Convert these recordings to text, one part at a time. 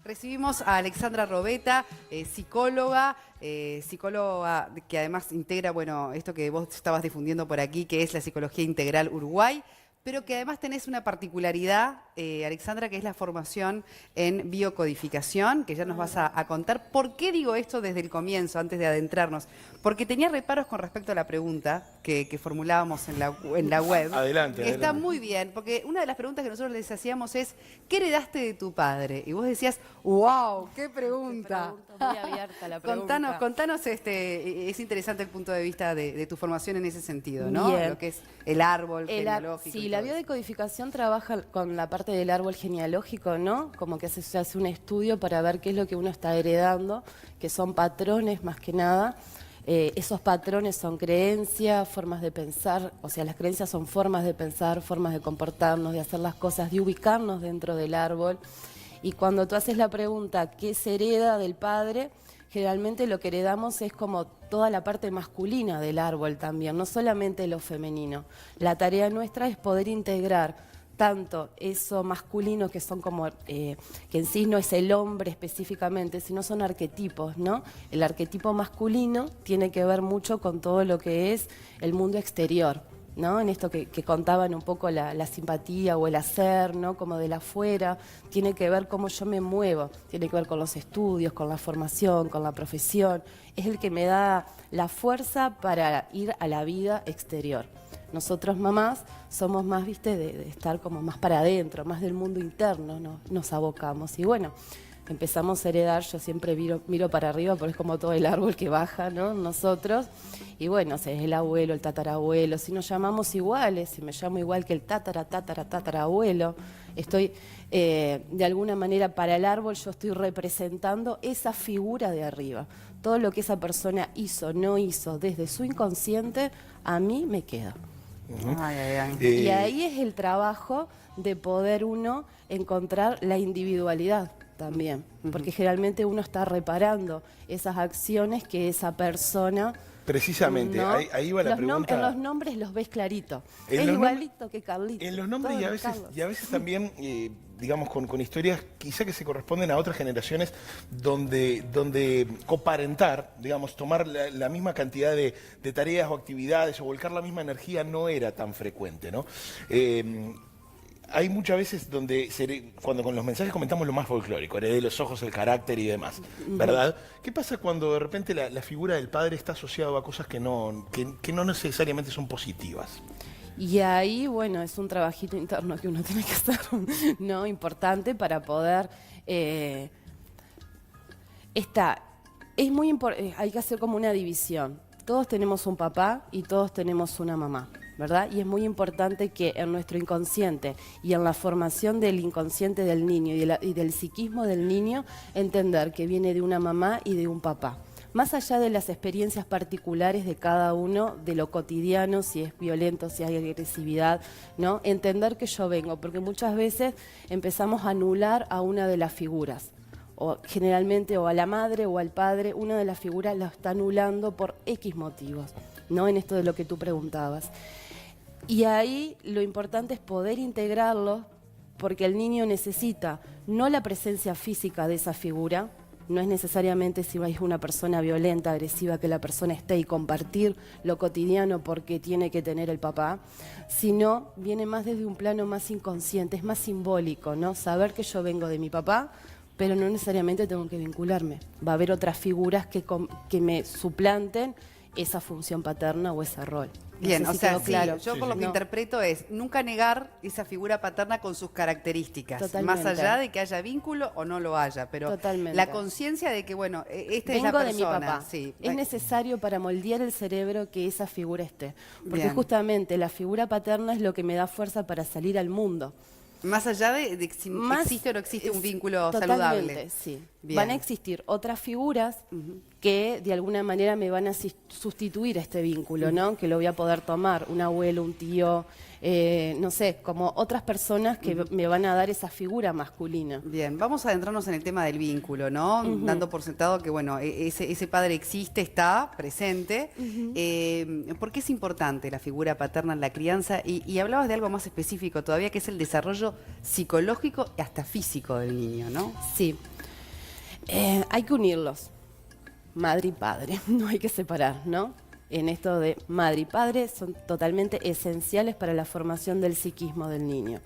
Recibimos a Alexandra Robeta, psicóloga que además integra, bueno, esto que vos estabas difundiendo por aquí, que es la Psicología Integral Uruguay, pero que además tenés una particularidad, Alexandra, que es la formación en biocodificación, que ya nos vas a contar. ¿Por qué digo esto desde el comienzo, antes de adentrarnos? Porque tenía reparos con respecto a la pregunta que formulábamos en la web. Adelante, que está adelante. muy bien, porque una de las preguntas que nosotros les hacíamos es, ¿qué heredaste de tu padre? Y vos decías, ¡wow! ¡Qué pregunta! Muy abierta la pregunta. Contanos, es interesante el punto de vista de tu formación en ese sentido, ¿no? Bien. Lo que es el árbol genealógico. Sí, y la todo eso. biodecodificación trabaja con la parte del árbol genealógico, ¿no? Como que se hace un estudio para ver qué es lo que uno está heredando, que son patrones más que nada. Esos patrones son creencias, formas de pensar, o sea, las creencias son formas de pensar, formas de comportarnos, de hacer las cosas, de ubicarnos dentro del árbol. Y cuando tú haces la pregunta, ¿qué se hereda del padre? Generalmente lo que heredamos es como toda la parte masculina del árbol también, no solamente lo femenino. La tarea nuestra es poder integrar tanto eso masculino, que son como, que en sí no es el hombre específicamente, sino son arquetipos, ¿no? El arquetipo masculino tiene que ver mucho con todo lo que es el mundo exterior, ¿no? En esto que contaban un poco la simpatía o el hacer, ¿no? Como del afuera, tiene que ver cómo yo me muevo, tiene que ver con los estudios, con la formación, con la profesión, es el que me da la fuerza para ir a la vida exterior. Nosotros mamás somos más, viste, de estar como más para adentro, más del mundo interno, ¿no? Nos abocamos y bueno, empezamos a heredar, yo siempre miro para arriba porque es como todo el árbol que baja, ¿no? Nosotros, y bueno, o sea, es el abuelo, el tatarabuelo, si nos llamamos iguales, si me llamo igual que el tatarabuelo, estoy de alguna manera para el árbol, yo estoy representando esa figura de arriba. Todo lo que esa persona hizo, no hizo, desde su inconsciente, a mí me queda. Ay, ay, ay. Y ahí es el trabajo de poder uno encontrar la individualidad también, porque generalmente uno está reparando esas acciones que esa persona... Precisamente, ¿no? ahí va la pregunta. En los nombres los ves clarito. En Es los igualito que Carlito. En los nombres Todo y a veces también, digamos, con historias quizá que se corresponden a otras generaciones donde coparentar, digamos, tomar la misma cantidad de tareas o actividades o volcar la misma energía no era tan frecuente, ¿no? Hay muchas veces donde, cuando con los mensajes comentamos lo más folclórico, heredé los ojos, el carácter y demás, ¿verdad? ¿Qué pasa cuando de repente la figura del padre está asociada a cosas que no necesariamente son positivas? Y ahí, bueno, es un trabajito interno que uno tiene que hacer, ¿no? Importante para poder... hay que hacer como una división. Todos tenemos un papá y todos tenemos una mamá, ¿verdad? Y es muy importante que en nuestro inconsciente y en la formación del inconsciente del niño y del psiquismo del niño, entender que viene de una mamá y de un papá. Más allá de las experiencias particulares de cada uno, de lo cotidiano, si es violento, si hay agresividad, ¿no? Entender que yo vengo, porque muchas veces empezamos a anular a una de las figuras. O generalmente o a la madre o al padre, una de las figuras la está anulando por X motivos, ¿no? En esto de lo que tú preguntabas. Y ahí lo importante es poder integrarlo, porque el niño necesita no la presencia física de esa figura, no es necesariamente si es una persona violenta, agresiva, que la persona esté y compartir lo cotidiano porque tiene que tener el papá, sino viene más desde un plano más inconsciente, es más simbólico, ¿no? Saber que yo vengo de mi papá, pero no necesariamente tengo que vincularme. Va a haber otras figuras que me suplanten esa función paterna o ese rol. No Bien, sé o si sea, quedó claro. yo por lo que No. interpreto es nunca negar esa figura paterna con sus características, Totalmente. más allá de que haya vínculo o no lo haya, pero Totalmente. la conciencia de que, bueno, esta es la Vengo persona. de mi papá. Sí. Es necesario para moldear el cerebro que esa figura esté. Porque Bien. justamente la figura paterna es lo que me da fuerza para salir al mundo. Más allá de si existe o no existe un vínculo saludable. Sí. Bien. Van a existir otras figuras que de alguna manera me van a sustituir este vínculo, ¿no? Que lo voy a poder tomar, un abuelo, un tío, no sé, como otras personas que me van a dar esa figura masculina. Bien, vamos a adentrarnos en el tema del vínculo, ¿no? Dando por sentado que, bueno, ese padre existe, está presente. ¿Por qué es importante la figura paterna en la crianza? Y hablabas de algo más específico todavía, que es el desarrollo psicológico y hasta físico del niño, ¿no? Sí. Hay que unirlos, madre y padre, no hay que separar, ¿no? En esto de madre y padre son totalmente esenciales para la formación del psiquismo del niño.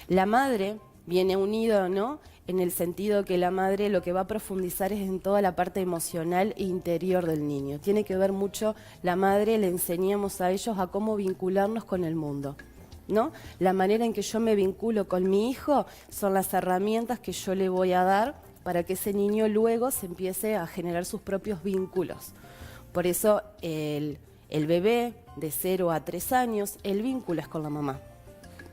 La madre viene unida, ¿no? En el sentido que la madre lo que va a profundizar es en toda la parte emocional e interior del niño. Tiene que ver mucho, la madre le enseñamos a ellos a cómo vincularnos con el mundo, ¿no? La manera en que yo me vinculo con mi hijo son las herramientas que yo le voy a dar para que ese niño luego se empiece a generar sus propios vínculos. Por eso el bebé de 0 a 3 años, el vínculo es con la mamá,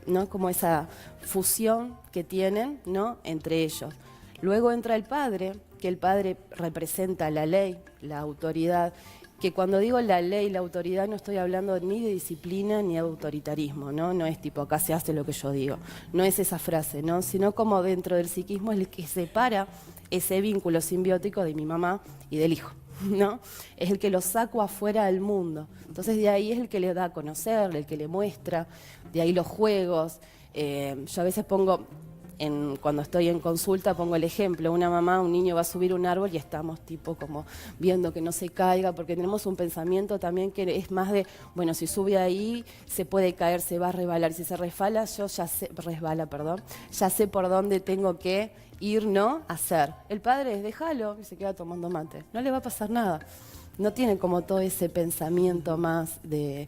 ¿no? Como esa fusión que tienen, ¿no? Entre ellos. Luego entra el padre, que el padre representa la ley, la autoridad, que cuando digo la ley, la autoridad, no estoy hablando ni de disciplina ni de autoritarismo, ¿no? No es tipo, acá se hace lo que yo digo. No es esa frase, ¿no? Sino como dentro del psiquismo es el que separa ese vínculo simbiótico de mi mamá y del hijo, ¿no? Es el que lo saco afuera del mundo. Entonces de ahí es el que le da a conocer, el que le muestra, de ahí los juegos. Yo a veces pongo, cuando estoy en consulta, pongo el ejemplo, una mamá, un niño va a subir un árbol y estamos tipo como viendo que no se caiga, porque tenemos un pensamiento también que es más de, bueno, si sube ahí se puede caer, se va a resbalar, si se resbala, yo ya sé, ya sé por dónde tengo que ir, ¿no? Hacer. El padre es, déjalo, y se queda tomando mate, no le va a pasar nada. No tiene como todo ese pensamiento más de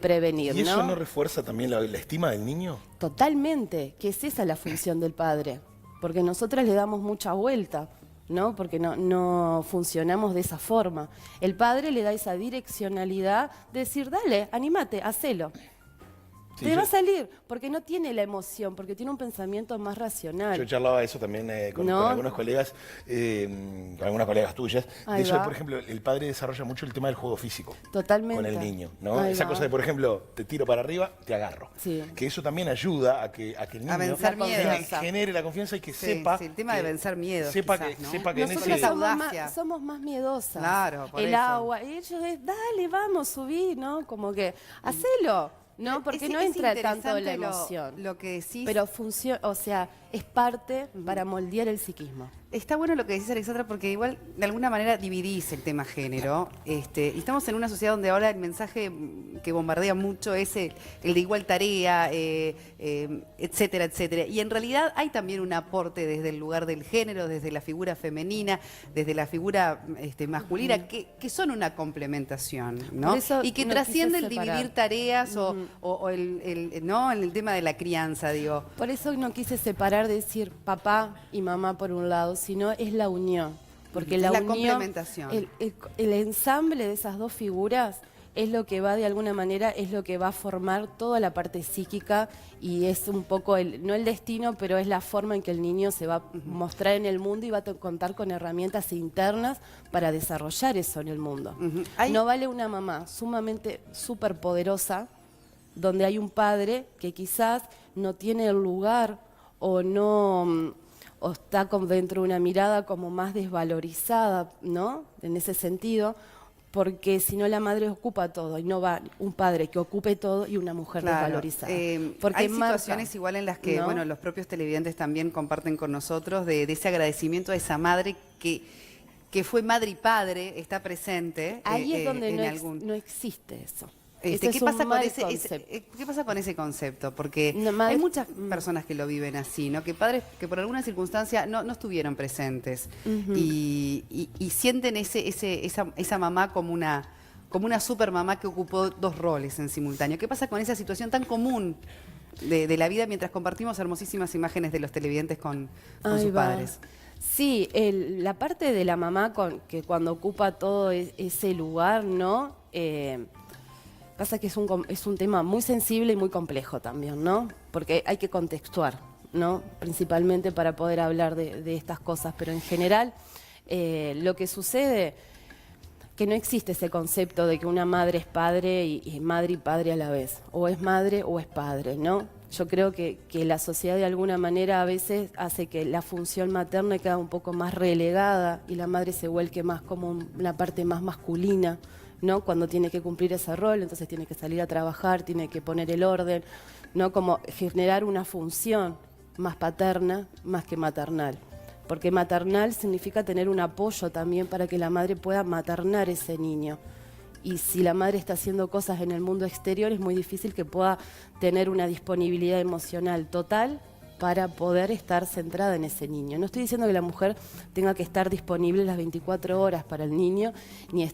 prevenir, ¿no? ¿Y eso no refuerza también la estima del niño? Totalmente, que es esa la función del padre, porque nosotras le damos mucha vuelta, ¿no? Porque no funcionamos de esa forma. El padre le da esa direccionalidad de decir, dale, anímate, hacelo. Sí, Te va a salir, porque no tiene la emoción, porque tiene un pensamiento más racional. Yo charlaba eso también con algunos colegas, con algunas colegas tuyas. Ahí De eso, va. por ejemplo, el padre desarrolla mucho el tema del juego físico. Totalmente. Con el niño, ¿no? Ahí Esa va. cosa de, por ejemplo, te tiro para arriba, te agarro. Sí. Que eso también ayuda a que el niño vencer miedos. genere la confianza y que Sí, sepa. sí, el tema de vencer miedos, Sepa quizás, que, ¿no? sepa que en Nosotros ese. audacia. somos más miedosas. Claro, por el eso. agua. Y ellos es, dale, vamos, subí, ¿no? Como que, hacelo. No, porque no entra tanto la emoción. Lo que decís. Pero funciona, o sea, es parte para moldear el psiquismo. Está bueno lo que decís, Alexandra, porque igual de alguna manera dividís el tema género. Y estamos en una sociedad donde ahora el mensaje que bombardea mucho es el de igual tarea, etcétera, etcétera. Y en realidad hay también un aporte desde el lugar del género, desde la figura femenina, desde la figura masculina, que son una complementación, ¿no? Por eso Y que no trasciende quise el separar. dividir tareas o ¿no? En el tema de la crianza, digo. Por eso no quise separar de decir papá y mamá por un lado, sino es la unión. Porque Es la la unión, complementación. el ensamble de esas dos figuras es lo que va de alguna manera, es lo que va a formar toda la parte psíquica y es un poco, no el destino, pero es la forma en que el niño se va a mostrar en el mundo y va a contar con herramientas internas para desarrollar eso en el mundo. No vale una mamá sumamente súper poderosa donde hay un padre que quizás no tiene el lugar o no, o está dentro de una mirada como más desvalorizada, ¿no? En ese sentido, porque si no la madre ocupa todo y no va un padre que ocupe todo y una mujer Claro. desvalorizada. Porque hay marca, situaciones igual en las que, ¿no? bueno, los propios televidentes también comparten con nosotros de ese agradecimiento a esa madre que fue madre y padre, está presente. Ahí es donde en no existe eso. Ese ¿Qué es un pasa con mal ese, concepto. ¿qué pasa con ese concepto? Porque No, madre- hay muchas personas que lo viven así, ¿no? Que padres que por alguna circunstancia no estuvieron presentes y sienten esa mamá como una super mamá que ocupó dos roles en simultáneo. ¿Qué pasa con esa situación tan común de la vida mientras compartimos hermosísimas imágenes de los televidentes con Ahí sus va. padres? Sí, la parte de la mamá que cuando ocupa todo ese lugar, ¿no? Pasa que es un tema muy sensible y muy complejo también, ¿no? Porque hay que contextuar, ¿no? Principalmente para poder hablar de estas cosas, pero en general lo que sucede que no existe ese concepto de que una madre es padre y madre y padre a la vez, o es madre o es padre, ¿no? Yo creo que la sociedad de alguna manera a veces hace que la función materna quede un poco más relegada y la madre se vuelque más como una parte más masculina, ¿no? Cuando tiene que cumplir ese rol, entonces tiene que salir a trabajar, tiene que poner el orden, ¿no? Como generar una función más paterna, más que maternal. porque maternal significa tener un apoyo también para que la madre pueda maternar ese niño. Y si la madre está haciendo cosas en el mundo exterior, es muy difícil que pueda tener una disponibilidad emocional total para poder estar centrada en ese niño. No estoy diciendo que la mujer tenga que estar disponible las 24 horas para el niño, ni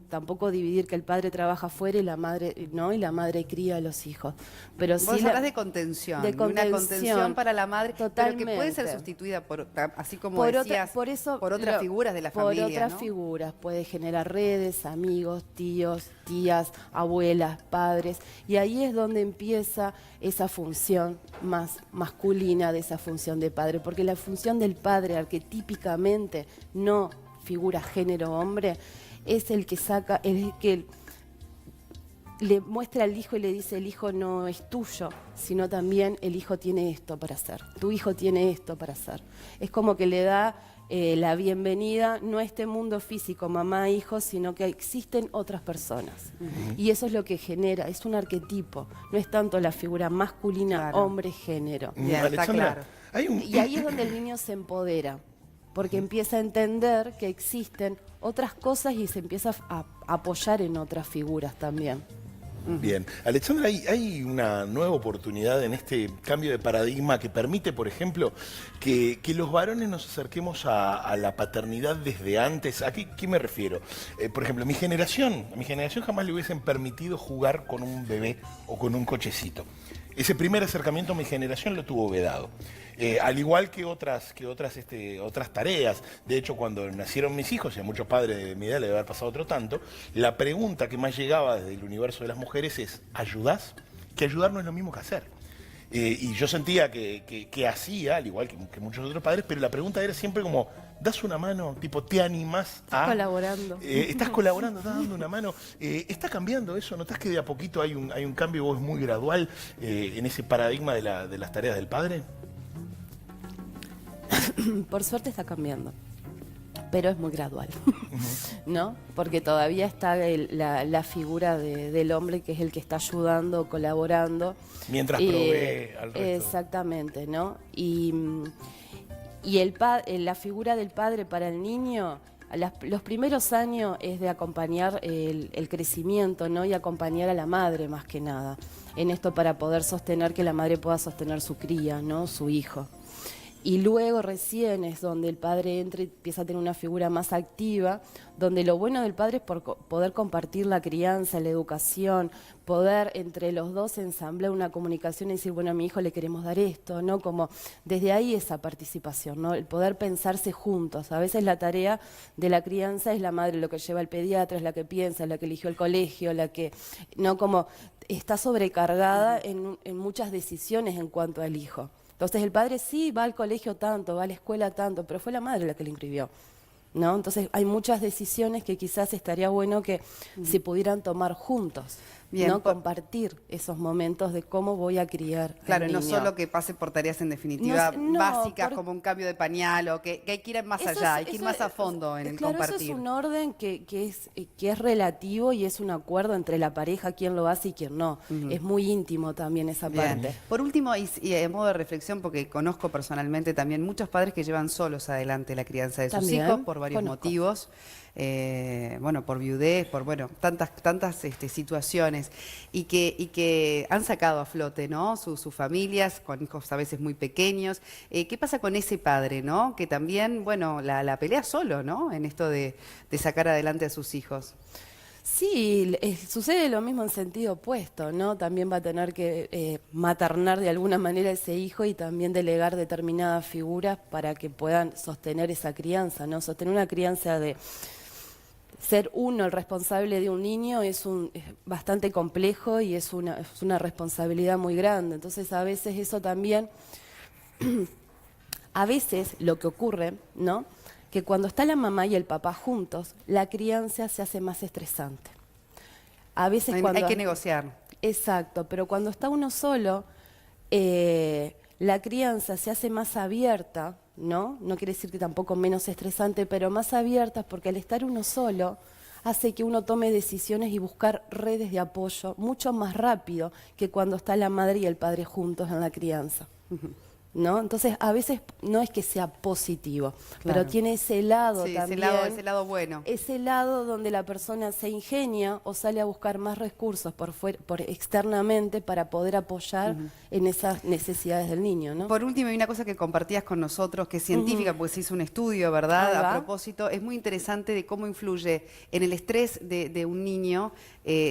tampoco dividir que el padre trabaja afuera y la madre no, y la madre cría a los hijos. Pero Vos sí hablas de contención, de una contención para la madre, totalmente. pero que puede ser sustituida por, así como por decías, por otras figuras de la familia, Por otras ¿no? figuras, puede generar redes, amigos, tíos, tías, abuelas, padres, y ahí es donde empieza esa función más masculina de esa función de padre, porque la función del padre arquetípicamente, no figura género hombre, es el que saca, el que le muestra al hijo y le dice: el hijo no es tuyo, sino también el hijo tiene esto para hacer, tu hijo tiene esto para hacer. Es como que le da la bienvenida no a este mundo físico, mamá, hijo, sino que existen otras personas. Y eso es lo que genera, es un arquetipo, no es tanto la figura masculina, Claro. hombre, género. Bien, está Alexandra, claro. hay un... Y ahí es donde el niño se empodera, porque empieza a entender que existen otras cosas y se empieza a apoyar en otras figuras también. Bien. Alexandra, hay una nueva oportunidad en este cambio de paradigma que permite, por ejemplo, que los varones nos acerquemos a la paternidad desde antes. ¿A qué me refiero? Por ejemplo, a mi generación jamás le hubiesen permitido jugar con un bebé o con un cochecito. Ese primer acercamiento a mi generación lo tuvo vedado. Al igual que otras tareas. De hecho, cuando nacieron mis hijos, y a muchos padres de mi edad le debe haber pasado otro tanto, la pregunta que más llegaba desde el universo de las mujeres es: ¿ayudás? Que ayudar no es lo mismo que hacer. Y yo sentía que hacía, al igual que muchos otros padres, pero la pregunta era siempre como: ¿das una mano? Tipo, ¿te animás a...? Estás colaborando. Estás colaborando, estás dando una mano. ¿Está cambiando eso? ¿Notás que de a poquito hay un cambio, vos, muy gradual en ese paradigma de las tareas del padre? Por suerte está cambiando, pero es muy gradual, ¿no? Porque todavía está la figura del hombre, que es el que está ayudando, colaborando. Mientras provee al resto. Exactamente, ¿no? Y la figura del padre para el niño, los primeros años es de acompañar el crecimiento, ¿no? Y acompañar a la madre más que nada, en esto, para poder sostener, que la madre pueda sostener su cría, ¿no? Su hijo. Y luego recién es donde el padre entra y empieza a tener una figura más activa, donde lo bueno del padre es poder compartir la crianza, la educación, poder entre los dos ensamblar una comunicación y decir: bueno, a mi hijo le queremos dar esto, ¿no? Como desde ahí esa participación, ¿no? El poder pensarse juntos. A veces la tarea de la crianza es la madre lo que lleva el pediatra, es la que piensa, la que eligió el colegio, la que, ¿no? Como está sobrecargada en muchas decisiones en cuanto al hijo. Entonces el padre sí va al colegio tanto, va a la escuela tanto, pero fue la madre la que le inscribió, ¿no? Entonces hay muchas decisiones que quizás estaría bueno que se pudieran tomar juntos. Bien, ¿no? Compartir esos momentos de cómo voy a criar Claro, al no niño. solo que pase por tareas en definitiva No, básicas como un cambio de pañal, o que hay que ir más Eso allá, es- hay que ir eso más a es- fondo en el claro, compartir. eso es un orden que es relativo y es un acuerdo entre la pareja, quién lo hace y quién no. Es muy íntimo también esa Bien. parte. Por último, y en modo de reflexión, porque conozco personalmente también muchos padres que llevan solos adelante la crianza de sus También, hijos por varios conozco. motivos, bueno, por viudez, por tantas situaciones, y que han sacado a flote, ¿no? Sus familias con hijos a veces muy pequeños. ¿Qué pasa con ese padre, ¿no? Que también, bueno, la pelea solo, ¿no? En esto de sacar adelante a sus hijos. Sí, sucede lo mismo en sentido opuesto, ¿no? También va a tener que maternar de alguna manera a ese hijo y también delegar determinadas figuras para que puedan sostener esa crianza, ¿no? Sostener una crianza de ser uno el responsable de un niño es bastante complejo y es una responsabilidad muy grande. Entonces a veces eso también, a veces lo que ocurre, ¿no? Que cuando está la mamá y el papá juntos, la crianza se hace más estresante. A veces Hay que negociar. Exacto, pero cuando está uno solo, la crianza se hace más abierta, ¿no? No quiere decir que tampoco menos estresante, pero más abierta, porque al estar uno solo hace que uno tome decisiones y buscar redes de apoyo mucho más rápido que cuando está la madre y el padre juntos en la crianza. ¿no? Entonces, a veces no es que sea positivo, Claro. pero tiene ese lado Sí, también. ese lado bueno. Ese lado donde la persona se ingenia o sale a buscar más recursos por externamente para poder apoyar en esas necesidades del niño, ¿no? Por último, hay una cosa que compartías con nosotros, que es científica, porque se hizo un estudio, ¿verdad? Ahí va. A propósito, es muy interesante de cómo influye en el estrés de un niño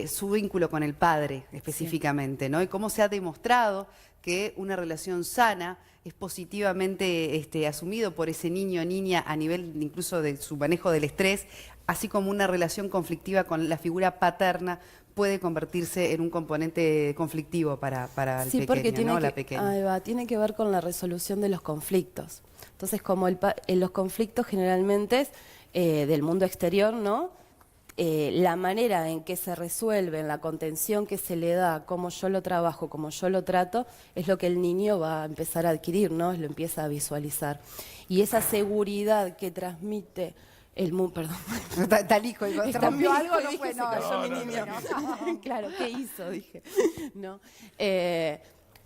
su vínculo con el padre, específicamente, ¿no? Y cómo se ha demostrado que una relación sana es positivamente asumido por ese niño o niña a nivel incluso de su manejo del estrés, así como una relación conflictiva con la figura paterna puede convertirse en un componente conflictivo para el Sí, porque pequeño, tiene ¿no? La que, pequeña. ahí va, tiene que ver con la resolución de los conflictos. Entonces, como en los conflictos generalmente es del mundo exterior, ¿no? La manera en que se resuelven, la contención que se le da, cómo yo lo trabajo, cómo yo lo trato, es lo que el niño va a empezar a adquirir, ¿no? Lo empieza a visualizar. Y esa seguridad que transmite el mundo, perdón. Está el hijo, digo, ¿se Está rompió mi algo? hijo, No dije, fue, se no, cayó mi no, niño. no. Claro, ¿qué hizo? Dije. ¿No?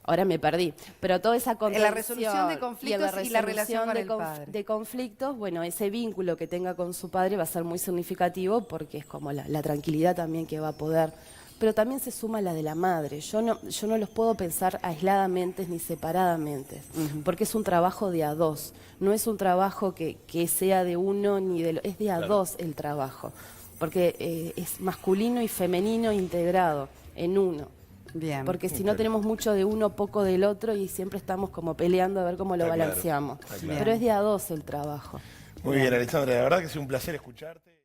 Ahora me perdí. Pero toda esa contención la resolución de conflictos y la relación con el padre. de conflictos, bueno, ese vínculo que tenga con su padre va a ser muy significativo porque es como la tranquilidad también que va a poder. Pero también se suma la de la madre. Yo no los puedo pensar aisladamente ni separadamente, porque es un trabajo de a dos. No es un trabajo que sea de uno ni de es de a dos el trabajo, porque es masculino y femenino integrado en uno. Bien. Porque si no tenemos mucho de uno, poco del otro y siempre estamos como peleando a ver cómo lo Está claro, balanceamos. está claro. Pero es de a dos el trabajo. Muy bien, Alexandra, la verdad que es un placer escucharte.